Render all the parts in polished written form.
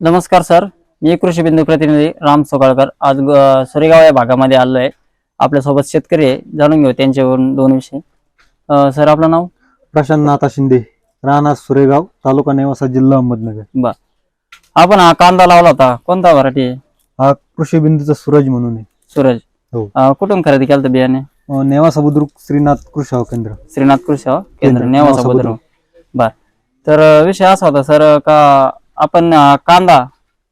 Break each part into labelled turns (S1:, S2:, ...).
S1: नमस्कार सर, मी कृषी बिंदू प्रतिनिधी राम सोगाळकर आज सुरेगाव या भागामध्ये आलो आहे. आपल्यासोबत शेतकरी आहे, जाणून घेऊ त्यांच्यावरून दोन विषय. सर आपलं नाव?
S2: प्रशांत नाथा शिंदे, राहणार सुरेगाव, तालुका नेवासा, जिल्हा अहमदनगर.
S1: बर, आपण हा कांदा लावला होता, कोणता व्हरायटी आहे?
S2: हा कृषी बिंदूचा सूरज म्हणून आहे.
S1: सूरज.
S2: हो.
S1: कुठून खरेदी केलं होतं बियाणे?
S2: नेवासा बुद्रुक श्रीनाथ कृषी सेवा केंद्र.
S1: श्रीनाथ कृषी सेवा केंद्र, नेवासा बुद्रुक. बर, तर विषय असा होता सर का आपण कांदा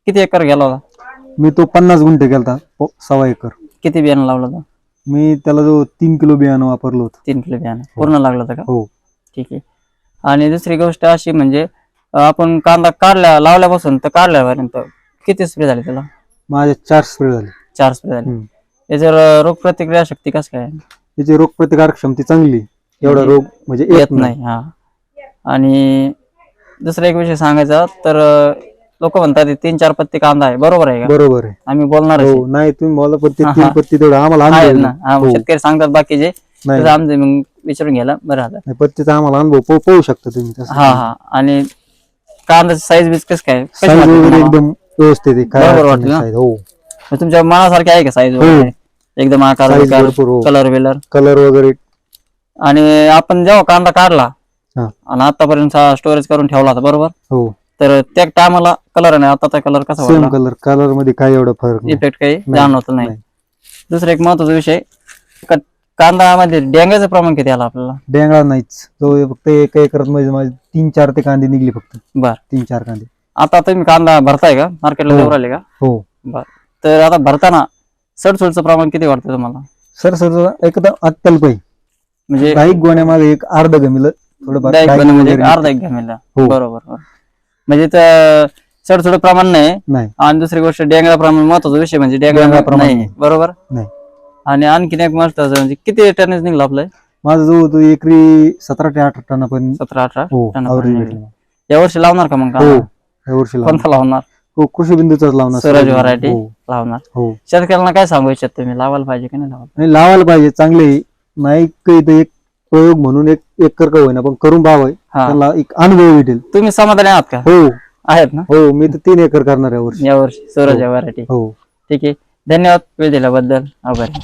S1: किती एकर गेला होता?
S2: मी तो 50 गुंठे केलता, 1.25 एकर.
S1: किती बियाणं लावलं होतं?
S2: मी त्याला जो 3 किलो बियाणं वापरलं होतं.
S1: 3 किलो बियाणं पूर्ण लागलं होतं का?
S2: हो.
S1: ठीक आहे. आणि दुसरी गोष्ट अशी म्हणजे आपण कांदा लावल्यापासून तर काढल्यापर्यंत किती स्प्रे झाले त्याला?
S2: माझे 4 स्प्रे झाले.
S1: 4 स्प्रे झाले. याच्यावर रोग प्रतिक्रिया शक्ती कसं काय?
S2: त्याची रोग प्रतिकारक क्षमता चांगली, एवढा रोग म्हणजे
S1: येत नाही. हा. आणि दुसरा एक विषय सांगायचा तर लोक म्हणतात 3-4 पत्ती कांदा आहे, बरोबर आहे का?
S2: बरोबर आहे.
S1: आम्ही बोलणार
S2: हो, नाही तुम्ही मला पत्ती 3 पत्ती तेवढं आम्हाला अनुभव
S1: ना. शेतकरी सांगतात बाकीचे,
S2: नाही
S1: आमचे मग विचारून घ्यायला बरं आता.
S2: पत्तीचा आम्हाला अनुभव पाहू शकता तुम्ही.
S1: हा. आणि कांद्याची साईज बीज कसं काय?
S2: साईज वगैरे एकदम व्यवस्थित आहे.
S1: बरोबर वाटलं ना?
S2: हो.
S1: तुमच्या मनासारखे आहे का साईज वगैरे? एकदम आकार, कलर बिलर
S2: कलर वगैरे.
S1: आणि आपण जेव्हा कांदा काढला
S2: हा.
S1: आणि आतापर्यंत स्टोरेज करून ठेवला होता, बरोबर?
S2: हो.
S1: तर त्या टायमाला कलर आणि आताचा कलर कसा
S2: सेम
S1: वाटला?
S2: कलर मध्ये काही एवढा फरक नाही.
S1: इफेक्ट काही जाणवत नाही. दुसरा एक महत्वाचा विषय, कांद्यामध्ये डेंग्याचं प्रमाण किती आलं आपल्याला?
S2: डेंगळा नाहीच. तो फक्त 1 एकरात म्हणजे माझे 3-4 ते कांदे निघले फक्त.
S1: बर.
S2: 3-4 कांदे.
S1: आता तुम्ही कांदा भरताय का? मार्केटला
S2: हो.
S1: देऊ राहिले का?
S2: हो.
S1: बर. तर आता भरताना सडसोडचं प्रमाण किती वाटतं तुम्हाला?
S2: सर एकदम अत्यल्प आहे.
S1: म्हणजे
S2: काही गोण्यामागे एक अर्ध गमिलं थोडं
S1: अर्धा एक घ्यायला.
S2: हो.
S1: बरोबर. म्हणजे तर सडसोड प्रमाण नाही.
S2: नाही.
S1: आणि दुसरी गोष्ट डेंगळा प्रमाण महत्वाचा विषय म्हणजे डेंगळा
S2: प्रमाण
S1: नाही, बरोबर?
S2: नाही.
S1: आणि आणखीन एक महत्वाचं म्हणजे किती टनेज निघलं आपलं?
S2: माझा जो तो एकरी 17 ते 18 टनापर्यंत.
S1: 17-18
S2: हो,
S1: टनापर्यंत
S2: average
S1: निघलं. यावर्षी लावणार का मग
S2: हो,
S1: कांदा?
S2: यावर्षी
S1: कोणता लावणार?
S2: हो, कृषी बिंदूचाच लावणार.
S1: सूरज व्हरायटी
S2: हो.
S1: लावणार.
S2: हो.
S1: शेतकऱ्यांना काय सांगू इच्छित तुम्ही, लावायला पाहिजे की नाही लावायला?
S2: आणि लावायला पाहिजे, चांगले नाही काही एक प्रयोग म्हणून एक एकर का होईना पण करून पाहावं, त्याला एक अनुभव भेटेल.
S1: तुम्ही समाधानी आहात का?
S2: हो.
S1: आहेत ना?
S2: हो, मी तर 3 एकर करणार यावर्षी.
S1: यावर्षी सूरज व्हरायटी.
S2: हो.
S1: ठीक आहे, धन्यवाद वेळ दिल्याबद्दल. आभारी.